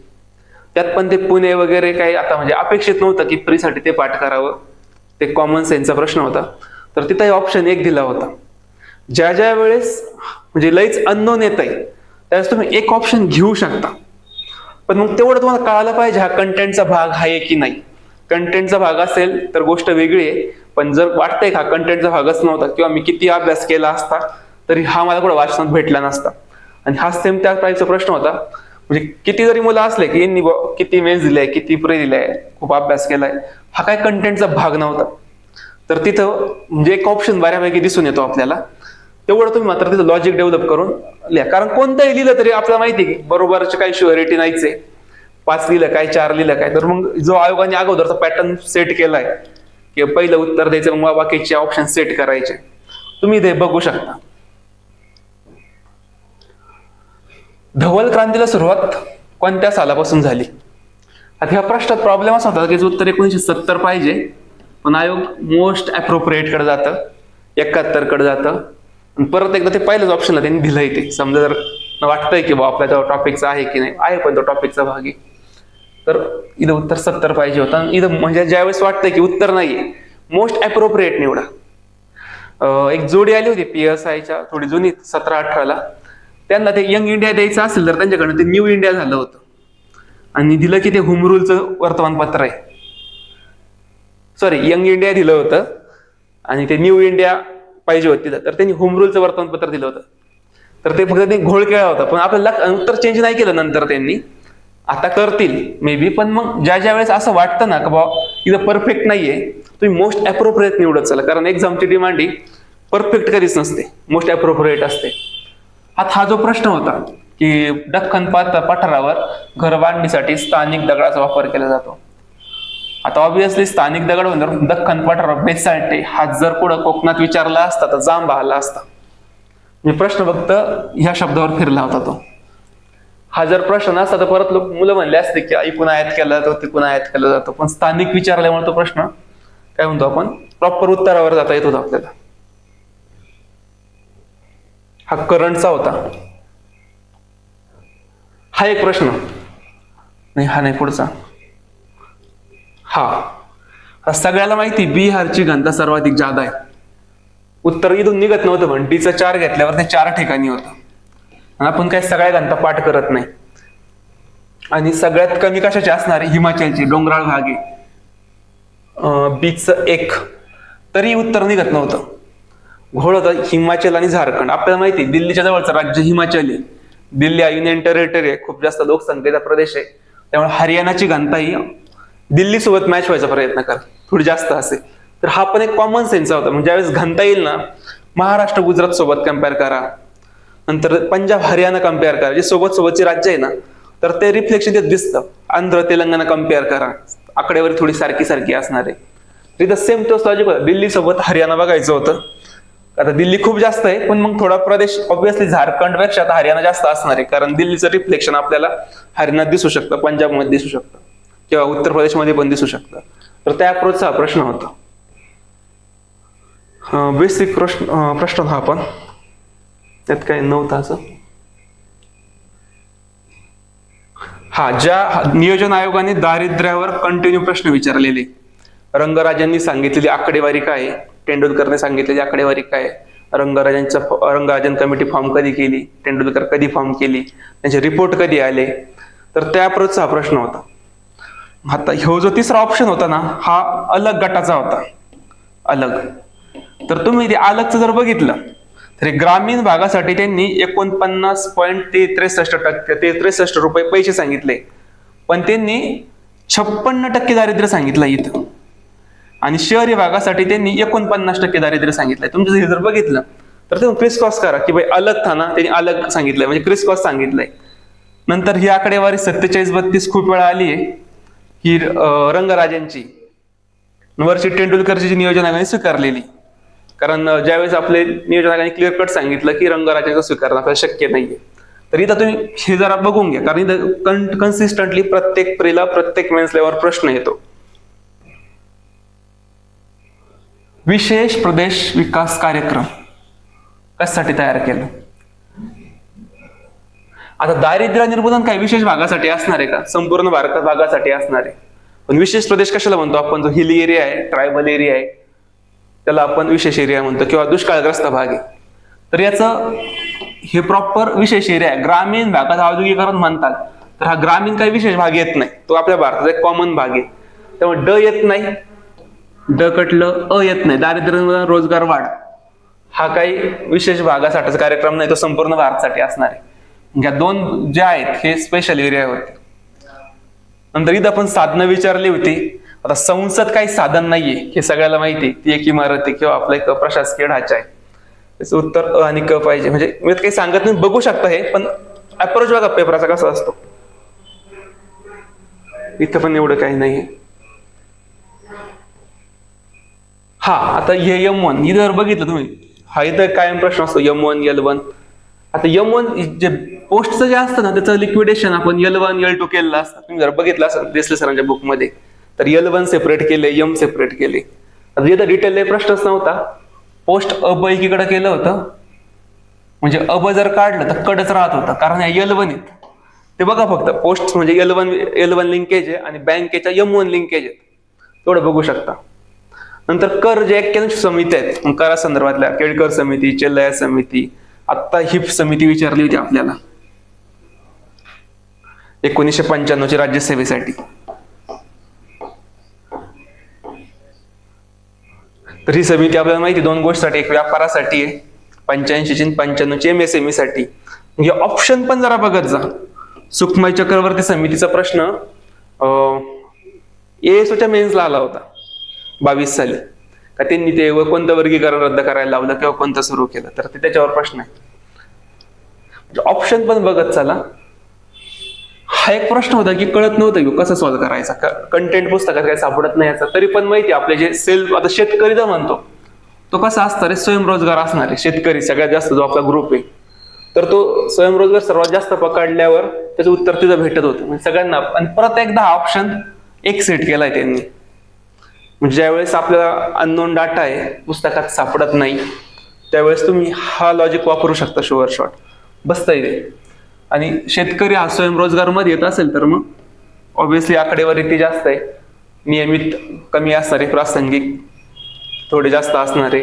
त्यात पण ते पुणे वगैरे काही आता म्हणजे अपेक्षित नव्हतं की प्रीसाठी ते पाठ करावं. ते कॉमन सेन्सचा प्रश्न होता. तर तिथंही ऑप्शन 1 दिला होता. ज्या वेळेस म्हणजे लईच अननोन येत आहे त्यावेळेस तुम्ही एक ऑप्शन घेऊ शकता, पण मग तेवढं तुम्हाला कळायला पाहिजे हा कंटेंटचा भाग आहे की नाही. कंटेंटचा भाग असेल तर गोष्ट वेगळी आहे, पण जर वाटतंय हा कंटेंटचा भागच नव्हता किंवा मी किती अभ्यास केला असता तरी हा मला कुठं वाचनात भेटला नसता. आणि हा सेम त्या टाईपचा प्रश्न होता. म्हणजे किती जरी मुलं असले की यांनी किती मेन्स दिलाय, किती प्री दिलाय, खूप अभ्यास केलाय, हा काय कंटेंटचा भाग नव्हता. तर तिथं म्हणजे एक ऑप्शन बऱ्यापैकी दिसून येतो आपल्याला. तेवढं तुम्ही मात्र तिथं लॉजिक डेव्हलप करून लिहा, कारण कोणतंही लिहिलं तरी आपल्याला माहिती आहे की बरोबरची काही शुअरिटी नाहीच आहे. 5 लिहिलं काय, 4 लिहिलं काय, तर मग जो आयोगाने अगोदरचा पॅटर्न सेट केलाय की पहिलं उत्तर द्यायचं मग बाकीचे ऑप्शन सेट करायचे, तुम्ही ते बघू शकता. धवल क्रांतीला सुरुवात कोणत्या सालापासून झाली. आता ह्या प्रश्नात प्रॉब्लेम असा होता की उत्तर 1970 पाहिजे, पण आयोग मोस्ट अप्रोप्रिएट कडे जातं, 71 कडे जातं. परत एकदा ते पहिल्याच ऑप्शनला त्यांनी दिलंय. ते समजा जर वाटतंय की आपल्या तो टॉपिकचा आहे की नाही आहे, पण तो टॉपिकचा भाग आहे, तर इथं उत्तर 70 पाहिजे होतं. इथं म्हणजे ज्यावेळेस वाटतंय की उत्तर नाहीये मोस्ट अप्रोप्रिएट निवडा. एक जोडी आली होती PSIच्या थोडी जुनी 17-18ला, त्यांना ते यंग इंडिया द्यायचं असेल तर त्यांच्याकडनं ते न्यू इंडिया झालं होतं आणि दिलं की ते होम रूलचं वर्तमानपत्र आहे. सॉरी, यंग इंडिया दिलं होतं आणि ते न्यू इंडिया पाहिजे होती, तर त्यांनी होम रूलचं वर्तमानपत्र दिलं होतं. तर ते फक्त ते घोळ केला होता, पण आपल्याला उत्तर चेंज नाही केलं नंतर त्यांनी. आता करतील मे बी, पण मग ज्या वेळेस असं वाटतं ना की बाबा इथं परफेक्ट नाहीये, तुम्ही मोस्ट अप्रोप्रिएट निवडत चला, कारण एक्झामची डिमांड ही परफेक्ट कधीच नसते, मोस्ट अप्रोप्रिएट असते. आता हा जो प्रश्न होता की दख्खन पठारावर घर बांधणीसाठी स्थानिक दगडाचा वापर केला जातो. आता ऑब्विसली स्थानिक दगड म्हणल्यावर दख्खन पठारावर बेसाल्ट हा जर पुढं कोकणात विचारला असता तर जांबा आला असता. म्हणजे प्रश्न फक्त ह्या शब्दावर फिरला होता तो. हा जर प्रश्न नसता तर परत मुलं म्हणले असते की ऐकून आयात केला जातो, तिकून आयात केला जातो, पण स्थानिक विचारल्यामुळे तो प्रश्न काय म्हणतो आपण प्रॉपर उत्तरावर जाता येत होता आपल्याला. हा करंटचा होता. हा एक प्रश्न नाही, हा नाही, पुढचा. हा सगळ्याला माहिती बिहारची घनता सर्वाधिक जादा आहे. उत्तर इथून निघत नव्हतं, पण डीचं 4 घेतल्यावर ते 4 ठिकाणी होतं. आपण काय सगळ्या घनता पाठ करत नाही. आणि सगळ्यात कमी कशाची असणार आहे, हिमाचलची डोंगराळ भाग आहे. बीचं 1 तरी उत्तर निघत नव्हतं. घोळ होतं हिमाचल आणि झारखंड. आपल्याला माहिती दिल्लीच्या जवळचं राज्य हिमाचल आहे. दिल्ली हा युनियन टेरिटरी आहे, खूप जास्त लोकसंख्येचा प्रदेश आहे. त्यामुळे हरियाणाची घनता ही दिल्ली सोबत मॅच व्हायचा प्रयत्न कर, थोडी जास्त असेल. तर हा पण एक कॉमन सेन्स होता. म्हणजे ज्यावेळेस घनता येईल ना, महाराष्ट्र गुजरात सोबत कम्पेअर करा, नंतर पंजाब हरियाणा कम्पेअर करा, जे सोबतची राज्य आहे ना, तर ते रिफ्लेक्शन त्यात दिसतं. आंध्र तेलंगणा कम्पेअर करा, आकडेवारी थोडी सारखी असणार आहे. तिथं सेम तोच लॉजिक होता. दिल्ली सोबत हरियाणा बघायचं होतं आता दिल्ली खूप जास्त आहे, पण मग थोडा प्रदेश ऑब्व्हियसली झारखंडपेक्षा आता हरियाणा जास्त असणार आहे, कारण दिल्लीचं रिफ्लेक्शन आपल्याला हरियाणात दिसू शकतं, पंजाबमध्ये दिसू शकतं किंवा उत्तर प्रदेशमध्ये पण दिसू शकतं. तर त्या अप्रोचचा हा प्रश्न होता. बेसिक प्रश्न हा पण त्यात काही नव्हतं असं. ज्या नियोजन आयोगाने दारिद्र्यावर कंटिन्यू प्रश्न विचारलेले, रंगराजांनी सांगितलेली आकडेवारी काय, तेंडुलकरने सांगितलेली आकडेवारी काय, रंगराजन कमिटी फॉर्म कधी केली, तेंडुलकर कधी फॉर्म केली, त्यांचे रिपोर्ट कधी आले, तर त्या अप्रोचचा हा प्रश्न होता. आता ह्यो जो तिसरा ऑप्शन होता ना, हा अलग गटाचा होता. अलग, तर तुम्ही ते अलगचं जर बघितलं तर ग्रामीण भागासाठी त्यांनी 49.63% रुपये पैसे सांगितले, पण त्यांनी 56% दारिद्र्य सांगितलं इथं. आणि शहरी भागासाठी त्यांनी 49% दारिद्र्य सांगितलंय. तुमचं हे जर बघितलं तर तुम्ही क्रिस क्रॉस करा की भाई अलग था ना, त्यांनी अलग सांगितलंय म्हणजे क्रिस क्रॉस सांगितलंय. नंतर ही आकडेवारी 47-32 खूप वेळा आली आहे, ही रंगराजांची वर्षी तेंडुलकरची जी नियोजन आयोगाने स्वीकारलेली, कारण ज्यावेळेस आपले नियोजन आयोगाने क्लिअर कट सांगितलं की रंगराजांचं स्वीकारणं आपल्याला शक्य नाहीये. तर इथं तुम्ही हे जरा बघून घ्या, कारण इथं कन्सिस्टंटली प्रत्येक प्रीला प्रत्येक मेन्स लेवलवर प्रश्न येतो. विशेष प्रदेश विकास कार्यक्रम कशासाठी तयार केलं? आता दारिद्र्य निर्मूलन काही विशेष भागासाठी असणार आहे का? संपूर्ण भारत भागासाठी असणार आहे. पण विशेष प्रदेश कशाला म्हणतो आपण? जो हिली एरिया आहे, ट्रायबल एरिया आहे, त्याला आपण विशेष एरिया म्हणतो, किंवा दुष्काळग्रस्त भाग आहे. तर याचं हे प्रॉपर विशेष एरिया आहे. ग्रामीण भागात औद्योगिकरण म्हणतात, तर हा ग्रामीण काही विशेष भाग येत नाही, तो आपल्या भारताचा एक कॉमन भाग आहे. त्यामुळे ड येत नाही, ड कटलं, अ येत नाही, दारिद्र्य रोजगार वाढ हा काही विशेष भागासाठीचा कार्यक्रम नाही, तो संपूर्ण भारतासाठी असणार आहे. या दोन ज्या आहेत हे स्पेशल एरिया होते. नंतर इथं आपण साधनं विचारली होती. आता संसद काही साधन नाहीये हे सगळ्याला माहिती, ती एक इमारत आहे किंवा आपला एक प्रशासकीय ढाचा आहे. त्याचं उत्तर अ आणि क पाहिजे. म्हणजे मी काही सांगत नाही, बघू शकता हे, पण अप्रोच बघा पेपराचा कसा असतो. इथं पण एवढं काही नाहीये. आता हे M1 इथं जर बघितलं तुम्ही, हा इथं कायम प्रश्न असतो M1 L1. आता M1 जे पोस्टचं जे असतं ना, त्याचं लिक्विडेशन आपण L1 L2 केलेलं असतं. तुम्ही जर बघितलं असं देसले सरांच्या बुकमध्ये, तर L1 सेपरेट केले, M सेपरेट केले. आता इथं डिटेल प्रश्नच नव्हता. पोस्ट अब एकीकडे केलं होतं, म्हणजे अब जर काढलं तर कडच राहत होतं, कारण या L1 आहेत. ते बघा फक्त पोस्ट म्हणजे L1 लिंकेज आहे आणि बँकेच्या M1 लिंकेज आहेत, तेवढं बघू शकता. नंतर कर जे 81 समिती आहेत, करा संदर्भातल्या केळकर समिती, चेल्लया समिती, आता हिप समिती विचारली होती आपल्याला 1995 राज्यसभेसाठी. तर ही समिती आपल्याला माहिती दोन गोष्टीसाठी, एक व्यापारासाठी आहे 85 आणि 95 MSME साठी. म्हणजे ऑप्शन पण जरा बघत जा. सुखमय चक्रवर्ती समितीचा प्रश्न ASOच्या मेन्सला आला होता 22 साली, का त्यांनी ते कोणतं वर्गीकरण रद्द करायला लावलं किंवा कोणतं सुरू केलं, तर ते त्याच्यावर प्रश्न आहे. ऑप्शन पण बघत चला. हा एक प्रश्न होता की कळत नव्हतं की कसं सॉल्व्ह करायचा, कंटेंट पुस्तकात काही सापडत नाही याचा. तरी पण माहिती आपले जे आता शेतकरी जो म्हणतो तो कसा असणार आहे, स्वयंरोजगार असणार आहे. शेतकरी सगळ्यात जास्त जो आपला ग्रुप आहे, तर तो स्वयंरोजगार सर्वात जास्त पकडल्यावर त्याचं उत्तर तिथं भेटत होतं म्हणजे सगळ्यांना. आणि परत एकदा हा ऑप्शन एक सेट केलाय त्यांनी. म्हणजे ज्यावेळेस आपल्याला अननोन डाटा आहे, पुस्तकात सापडत नाही, त्यावेळेस तुम्ही हा लॉजिक वापरू शकता. शुअर शॉट बसता येते. आणि शेतकरी हा स्वयंरोजगार मध्ये येत असेल तर मग ऑब्व्हियसली आकडेवारी ती जास्त आहे, नियमित कमी असणारे, प्रासंगिक थोडे जास्त असणारे.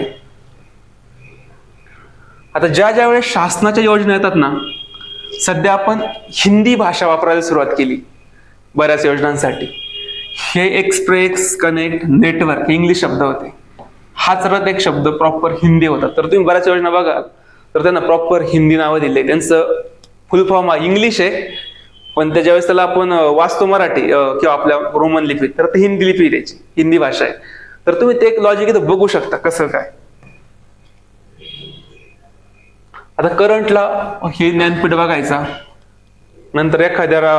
आता ज्या वेळेस शासनाच्या योजना येतात ना, सध्या आपण हिंदी भाषा वापरायला सुरुवात केली बऱ्याच योजनांसाठी. हे एक्सप्रेस, कनेक्ट, नेटवर्क इंग्लिश शब्द होते, हाच रथ एक शब्द प्रॉपर हिंदी होता. तर तुम्ही बऱ्याच योजना बघा तर त्यांना प्रॉपर हिंदी नावं दिले. त्यांचं फुल फॉर्म हा इंग्लिश आहे, पण त्याच्या वेळेस त्याला आपण वाचतो मराठी किंवा आपल्या रोमन लिपीत, तर ते हिंदी लिपी त्याची, हिंदी भाषा आहे. तर तुम्ही ते एक लॉजिक इथं बघू शकता कसं काय. आता करंटला हे ज्ञानपीठ बघायचा. नंतर एखाद्याला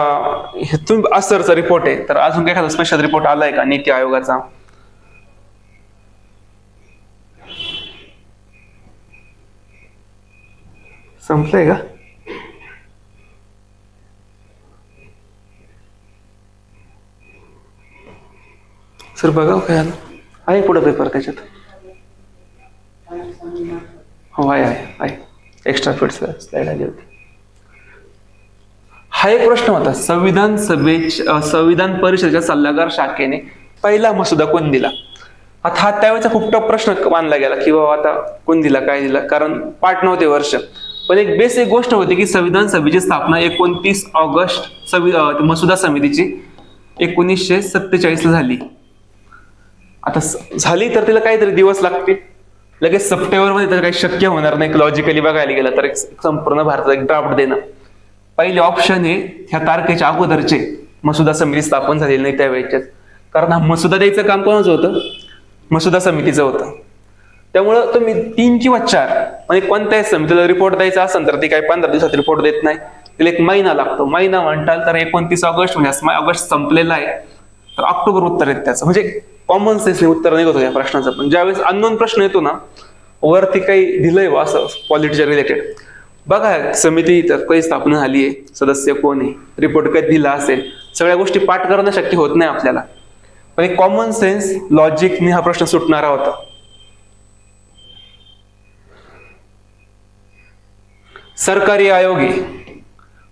तुम्ही असरचा रिपोर्ट आहे, तर अजून एखादा स्पेशल रिपोर्ट आलाय का नीती आयोगाचा? संपलंय का? सर बघा काय आलं आहे पुढं पेपर त्याच्यात. हो आहे एक्स्ट्रा फिट स्लाइड आली होती. हा एक प्रश्न होता, संविधान परिषदेच्या सल्लागार शाखेने पहिला मसुदा कोण दिला. आता हा त्यावेळेचा खूप टफ प्रश्न मानला गेला की बाबा आता कोण दिला काय दिला, कारण पाठ नव्हते वर्ष. पण एक बेसिक गोष्ट होती की संविधान सभेची स्थापना 29 ऑगस्ट मसुदा समितीची 1947 ला झाली. आता झाली तर तिला काहीतरी दिवस लागतील, लगेच सप्टेंबरमध्ये तर काही शक्य होणार नाही लॉजिकली बघायला गेलं तर. एक संपूर्ण भारतात एक ड्राफ्ट देणं, पहिले ऑप्शन हे ह्या तारखेच्या अगोदरचे मसुदा समिती स्थापन झालेली नाही त्यावेळेच्याच, कारण हा मसुदा द्यायचं काम कोणाचं होतं, मसुदा समितीचं होतं. त्यामुळं तुम्ही 3 किंवा 4 म्हणजे कोणत्याही समितीला रिपोर्ट द्यायचा असेल तर ती काही 15 दिवसात रिपोर्ट देत नाही, तिला 1 महिना लागतो. महिना म्हणताल तर 29 ऑगस्ट म्हणजे ऑगस्ट संपलेला आहे तर ऑक्टोबर उत्तर येत त्याचं. म्हणजे कॉमन सेन्सने उत्तर निघत होतं या प्रश्नाचं. पण ज्यावेळेस अननोन प्रश्न येतो ना, वरती काही दिलंय वा असं पॉलिटिच्या रिलेटेड, बघा समिती तर कधी स्थापना झाली आहे, सदस्य कोण आहे, रिपोर्ट कधी दिला असेल, सगळ्या गोष्टी पाठ करणं शक्य होत नाही आपल्याला. पण एक कॉमन सेन्स लॉजिकने हा प्रश्न सुटणारा होता. सरकारी आयोग आहे.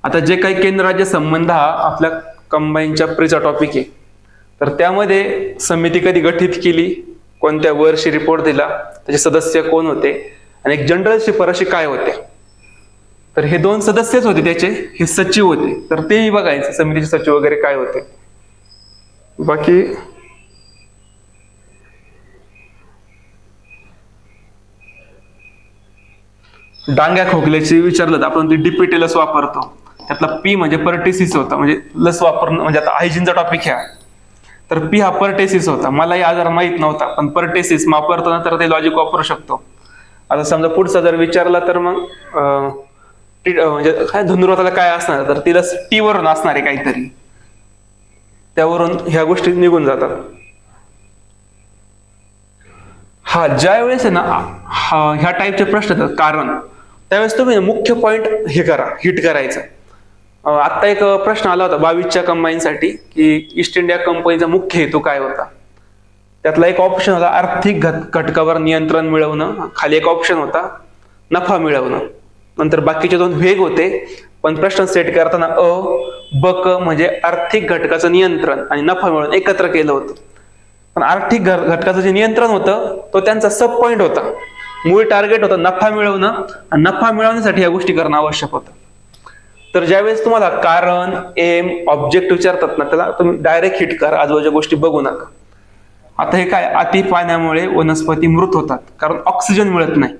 आता जे काही केंद्र राज्य संबंध हा आपल्या कंबाईनच्या प्रीचा टॉपिक आहे, तर त्यामध्ये समिती कधी गठीत केली, कोणत्या वर्षी रिपोर्ट दिला, त्याचे सदस्य कोण होते आणि एक जनरल शिफारशी काय होते. तर हे 2 सदस्यच होते त्याचे, हे सचिव होते, तर तेही बघायचे समितीचे सचिव वगैरे काय होते. बाकी डांग्या खोकल्याची विचारलं तर आपण ती डीपीटी लस वापरतो, त्यातला पी म्हणजे परटेसिस होता, म्हणजे लस वापरणं म्हणजे आता हायजीनचा टॉपिक ह्या, तर पी हा परटेसिस होता. मलाही आजार माहित नव्हता, पण परटेसिस वापरतो ना तर ते लॉजिक वापरू शकतो. आता समजा पुढचा जर विचारला तर मग म्हणजे काय धनुर्वाताला काय असणार, तर तिला टी वरून असणार आहे काहीतरी, त्यावरून ह्या गोष्टी निघून जातात. हा ज्या वेळेस आहे ना ह्या टाईपचे प्रश्न येतात कारण, त्यावेळेस तुम्ही मुख्य पॉइंट हे करा, हिट करायचं. आता एक प्रश्न आला होता 22च्या कंबाईनसाठी की ईस्ट इंडिया कंपनीचा मुख्य हेतू काय होता. त्यातला एक ऑप्शन होता आर्थिक घटकावर नियंत्रण मिळवणं, खाली एक ऑप्शन होता नफा मिळवणं, नंतर बाकीचे 2 वेग होते. पण प्रश्न सेट करताना ब क म्हणजे आर्थिक घटकाचं नियंत्रण आणि नफा मिळवणं एकत्र केलं होतं. पण आर्थिक घटकाचं जे नियंत्रण होतं तो त्यांचा सब पॉइंट होता, मूळ टार्गेट होतं नफा मिळवणं, आणि नफा मिळवण्यासाठी या गोष्टी करणं आवश्यक होतं. तर ज्यावेळेस तुम्हाला कारण, एम, ऑब्जेक्ट विचारतात ना, त्याला तुम्ही डायरेक्ट हिट करा, आजूबाजूच्या गोष्टी बघू नका. आता हे काय, अति पाण्यामुळे वनस्पती मृत होतात कारण ऑक्सिजन मिळत नाही,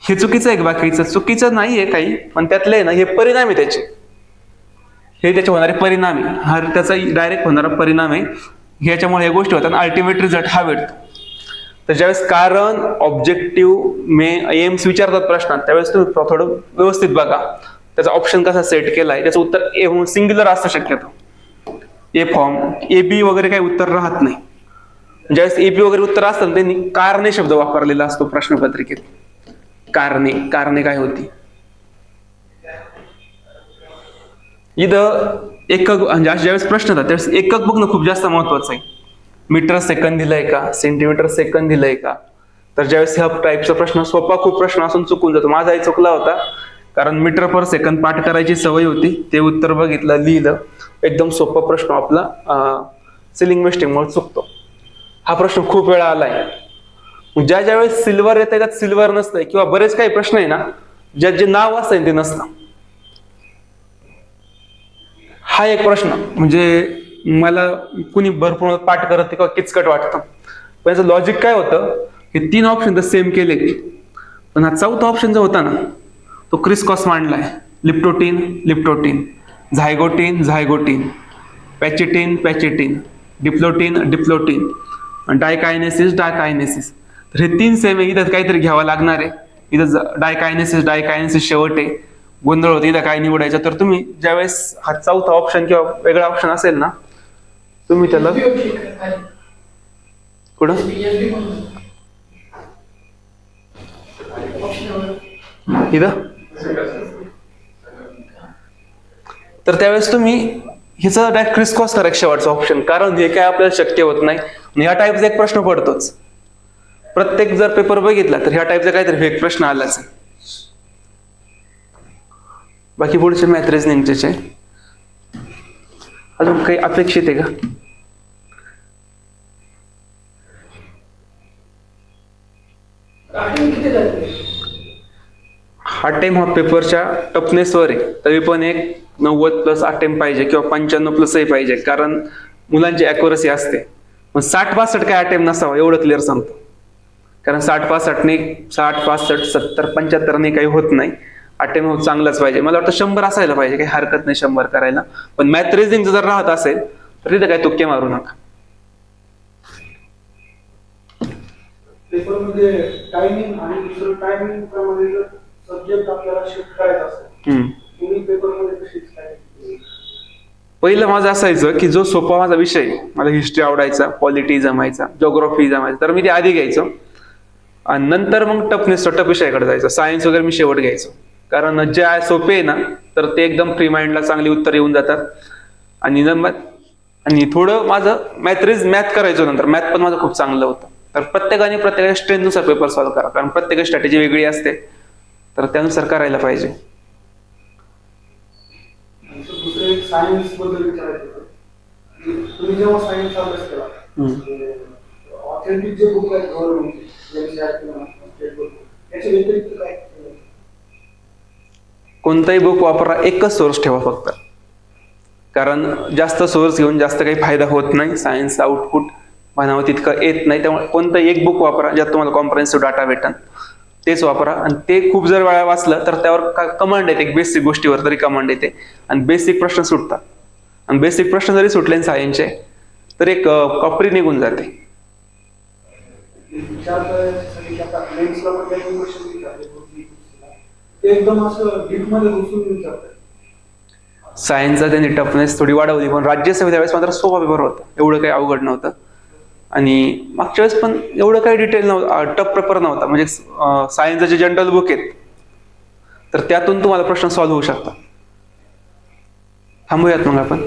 हे चुकीचं आहे. बाकीचं चुकीचं नाहीये काही, पण त्यातले ना हे परिणाम आहे त्याचे, हे त्याचे होणारे परिणाम आहे, हा त्याचा डायरेक्ट होणारा परिणाम आहे. ह्याच्यामुळे या गोष्टी होतात, अल्टिमेट रिझल्ट हा भेटतो. तर ज्यावेळेस कारण, ऑब्जेक्टिव्ह, एम्स विचारतात प्रश्नात, त्यावेळेस तुम्ही थोडं व्यवस्थित बघा त्याचा ऑप्शन कसा सेट केलाय. त्याचं उत्तर ए होऊन सिंग्युलर असतं शक्यतो, ए फॉर्म, ए बी वगैरे काही उत्तर राहत नाही. ज्यावेळेस ए बी वगैरे उत्तर असतात त्यांनी कारणे शब्द वापरलेला असतो प्रश्नपत्रिकेत. कारणे काय होती. इथं एकक म्हणजे ज्यावेळेस प्रश्न येतात त्यावेळेस एकक बघणं खूप जास्त महत्वाचं आहे. मीटर सेकंद दिलंय का, सेंटीमीटर सेकंद दिलंय का. तर ज्यावेळेस ह्या टाईपचा प्रश्न सोपा खूप प्रश्न असून चुकून जातो. माझाही चुकला होता कारण मीटर पर सेकंद पाठ करायची सवय होती, ते उत्तर बघितलं, लिहिलं, एकदम सोपा प्रश्न आपला सिलिंग मिस्टेकमुळे चुकतो. हा प्रश्न खूप वेळा आलाय. ज्या वेळेस सिल्वर येते त्यात सिल्वर नसतंय, किंवा बरेच काही प्रश्न आहे ना ज्यात जे नाव असतं ते नसतं. हा एक प्रश्न म्हणजे मला कुणी भरपूर पाठ करत किंवा किचकट वाटतं. पण याचं लॉजिक काय होतं, हे 3 ऑप्शन तर सेम केले, पण हा 4था ऑप्शन जो होता ना तो क्रिसक्रॉस मांडलाय. Leptotene, zygotene, pachytene, diplotene, diakinesis. तर हे 3 सेम आहे. इथं काहीतरी घ्यावं लागणार आहे. इथं डायकायनेसिस शेवट आहे, गोंधळ होते, इथं काय निवडायचं. तर तुम्ही ज्यावेळेस हा 4था ऑप्शन किंवा वेगळा ऑप्शन असेल ना, तुम्ही त्याला कुठं इथं तर त्यावेळेस तुम्ही ह्याचा डायरेक्ट क्रिसक्रॉस करा शेवटचा ऑप्शन, कारण हे काय आपल्याला शक्य होत नाही. ह्या टाईपचा एक प्रश्न पडतोच. प्रत्येक जर पेपर बघितला तर ह्या टाईपचा काहीतरी एक प्रश्न आलाच. बाकी पुढचे मॅथ रिझनिंगचे अजून काही अपेक्षित आहे का? अटेम्प हा पेपरच्या टफनेसवर आहे. तरी पण एक 90+ अटेम्प पाहिजे किंवा 95+ पाहिजे, कारण मुलांची अॅक्युरसी असते. मग 60-62 काय अटेम्प नसावा एवढं क्लिअर सांगतो. कारण 60-65ने 60-65 70-75ने काही होत नाही. अटेम्प चांगलाच पाहिजे. मला वाटतं 100 असायला पाहिजे, काही हरकत नाही 100 करायला. पण मॅथ रिझनिंग जर राहत असेल तर तिथे काही तुक्के मारू नका. पेपरमध्ये टायमिंग आणि दुसरं टायमिंग प्रमाणे जर सब्जेक्ट आपल्याला शिफ्ट करायचा असेल, तुम्ही पेपरमध्ये कशी काय? पहिलं माझं असायचं की जो सोपा माझा विषय, मला हिस्ट्री आवडायचा, पॉलिटी जमायचा, जिओग्राफी जमायचा, तर मी ते आधी घ्यायचो आणि नंतर मग टफ विषयाकडे जायचं. सायन्स वगैरे मी शेवट घ्यायचो, कारण जे आहे सोपे आहे ना तर ते एकदम फ्री माइंडला चांगली उत्तर येऊन जातात. आणि थोडं माझं मॅथ करायचो नंतर, मॅथ पण माझं खूप चांगलं होतं. तर प्रत्येकाच्या स्ट्रेंथनुसार पेपर सॉल्व्ह करा, कारण प्रत्येकाची स्ट्रॅटेजी वेगळी असते, तर त्यानुसार करायला पाहिजे. दुसरं एक सायन्स बद्दल विचारायचं होतं. तुम्ही जेव्हा सायन्सचा अभ्यास केला, ऑथेंटिक जे बुक आहेत गव्हर्नमेंट याच्या व्यतिरिक्त काय? कोणताही बुक वापरा, एकच सोर्स ठेवा फक्त, कारण जास्त सोर्स घेऊन जास्त काही फायदा होत नाही. सायन्सचा आउटपुट म्हणावं तितकं येत नाही. त्यामुळे कोणतंही एक बुक वापरा ज्यात तुम्हाला कॉम्प्रिहेन्सिव्ह डाटा भेटेल, तेच वापरा. आणि ते खूप जर वेळा वाचलं तर त्यावर कमांड येते, बेसिक गोष्टीवर तरी कमांड येते आणि बेसिक प्रश्न सुटतात. आणि बेसिक प्रश्न जरी सुटले सायन्सचे तर एक कॉपरी निघून जाते. सायन्सचा त्यांनी टफनेस थोडी वाढवली, पण राज्यसेवा त्यावेळेस मात्र सोपा पेपर होता, एवढं काही अवघड नव्हतं. आणि मागच्या वेळेस पण एवढं काही डिटेल नव्हतं, टफ पेपर नव्हता. म्हणजे सायन्सचे जे जनरल बुक आहेत तर त्यातून तुम्हाला प्रश्न सॉल्व्ह होऊ शकतात. थांबूयात मग आपण.